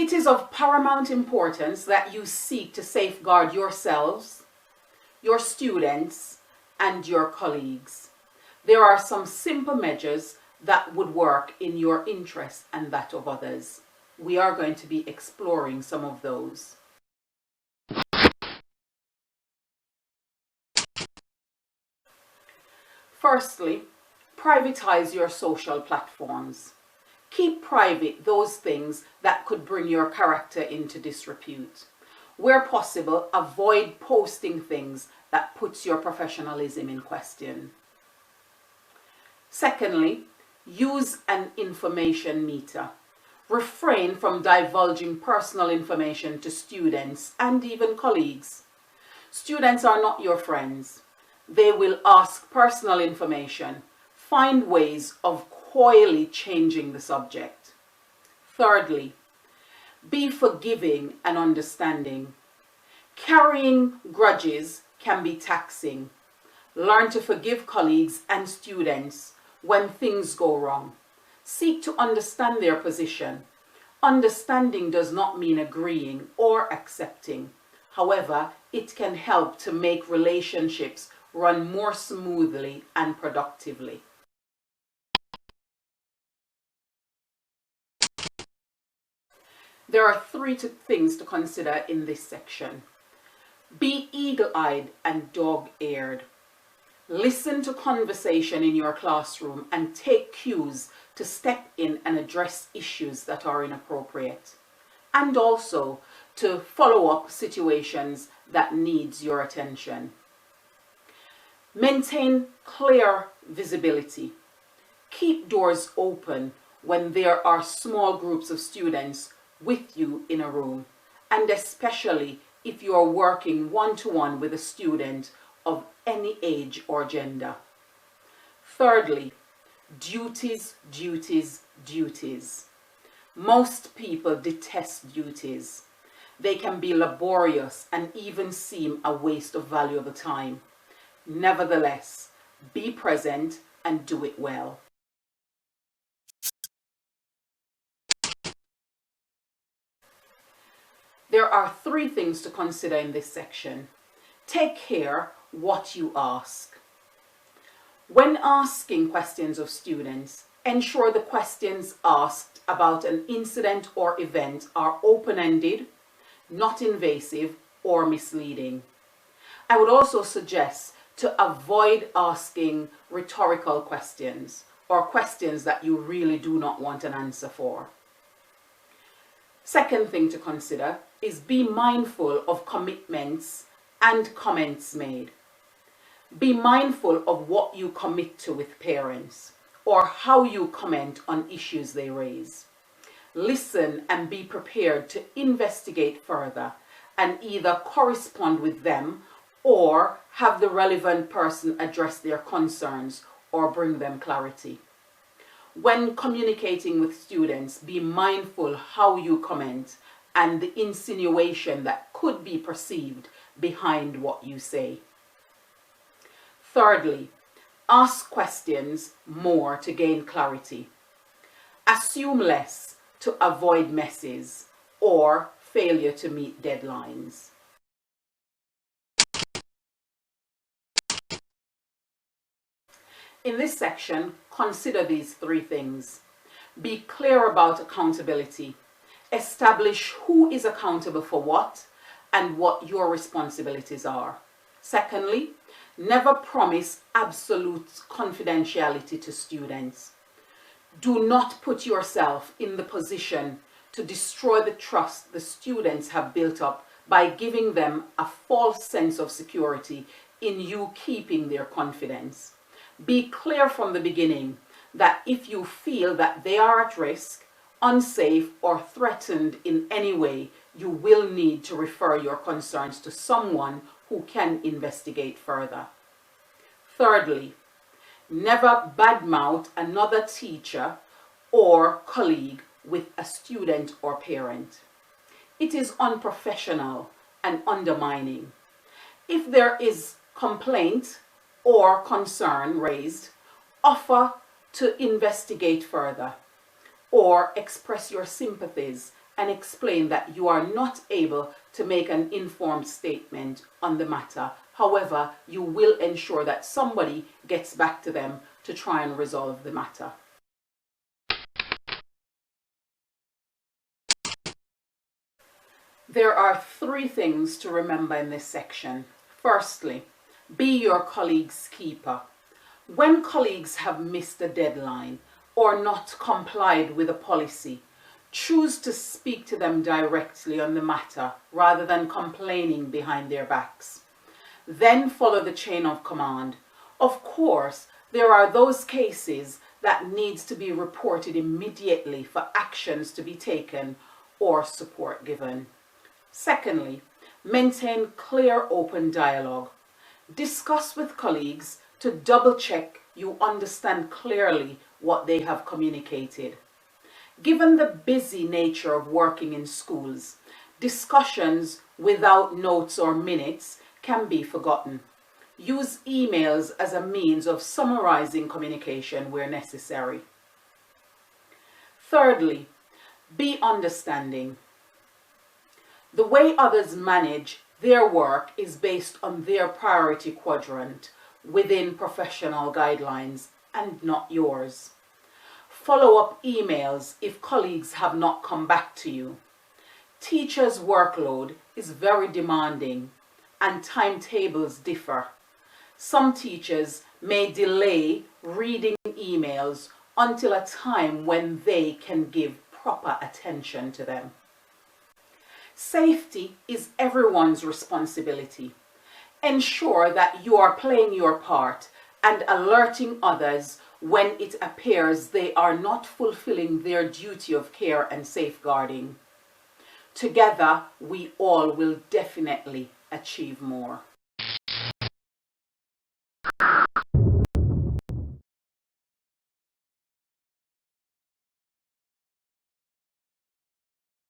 It is of paramount importance that you seek to safeguard yourselves, your students, and your colleagues. There are some simple measures that would work in your interest and that of others. We are going to be exploring some of those. Firstly, privatize your social platforms. Keep private those things that could bring your character into disrepute. Where possible, avoid posting things that puts your professionalism in question. Secondly, use an information meter. Refrain from divulging personal information to students and even colleagues. Students are not your friends. They will ask personal information. Find ways of coyly changing the subject. Thirdly, be forgiving and understanding. Carrying grudges can be taxing. Learn to forgive colleagues and students when things go wrong. Seek to understand their position. Understanding does not mean agreeing or accepting. However, it can help to make relationships run more smoothly and productively. There are three things to consider in this section. Be eagle-eyed and dog-eared. Listen to conversation in your classroom and take cues to step in and address issues that are inappropriate. And also to follow up situations that needs your attention. Maintain clear visibility. Keep doors open when there are small groups of students with you in a room, and especially if you are working one-to-one with a student of any age or gender. Thirdly, duties, duties, duties. Most people detest duties. They can be laborious and even seem a waste of valuable time. Nevertheless, be present and do it well. There are three things to consider in this section. Take care what you ask. When asking questions of students, ensure the questions asked about an incident or event are open-ended, not invasive or misleading. I would also suggest to avoid asking rhetorical questions or questions that you really do not want an answer for. Second thing to consider is be mindful of commitments and comments made. Be mindful of what you commit to with parents or how you comment on issues they raise. Listen and be prepared to investigate further and either correspond with them or have the relevant person address their concerns or bring them clarity. When communicating with students, be mindful how you comment and the insinuation that could be perceived behind what you say. Thirdly, ask questions more to gain clarity. Assume less to avoid messes or failure to meet deadlines. In this section, consider these three things. Be clear about accountability. Establish who is accountable for what and what your responsibilities are. Secondly, never promise absolute confidentiality to students. Do not put yourself in the position to destroy the trust the students have built up by giving them a false sense of security in you keeping their confidence. Be clear from the beginning that if you feel that they are at risk, unsafe, or threatened in any way, you will need to refer your concerns to someone who can investigate further. Thirdly, never badmouth another teacher or colleague with a student or parent. It is unprofessional and undermining. If there is complaint or concern raised, offer to investigate further or express your sympathies and explain that you are not able to make an informed statement on the matter. However, you will ensure that somebody gets back to them to try and resolve the matter. There are 3 things to remember in this section. Firstly, be your colleague's keeper. When colleagues have missed a deadline or not complied with a policy, choose to speak to them directly on the matter rather than complaining behind their backs. Then follow the chain of command. Of course, there are those cases that needs to be reported immediately for actions to be taken or support given. Secondly, maintain clear, open dialogue. Discuss with colleagues to double check you understand clearly what they have communicated. Given the busy nature of working in schools, discussions without notes or minutes can be forgotten. Use emails as a means of summarizing communication where necessary. Thirdly, be understanding. The way others manage their work is based on their priority quadrant within professional guidelines and not yours. Follow up emails if colleagues have not come back to you. Teachers' workload is very demanding and timetables differ. Some teachers may delay reading emails until a time when they can give proper attention to them. Safety is everyone's responsibility. Ensure that you are playing your part and alerting others when it appears they are not fulfilling their duty of care and safeguarding. Together, we all will definitely achieve more.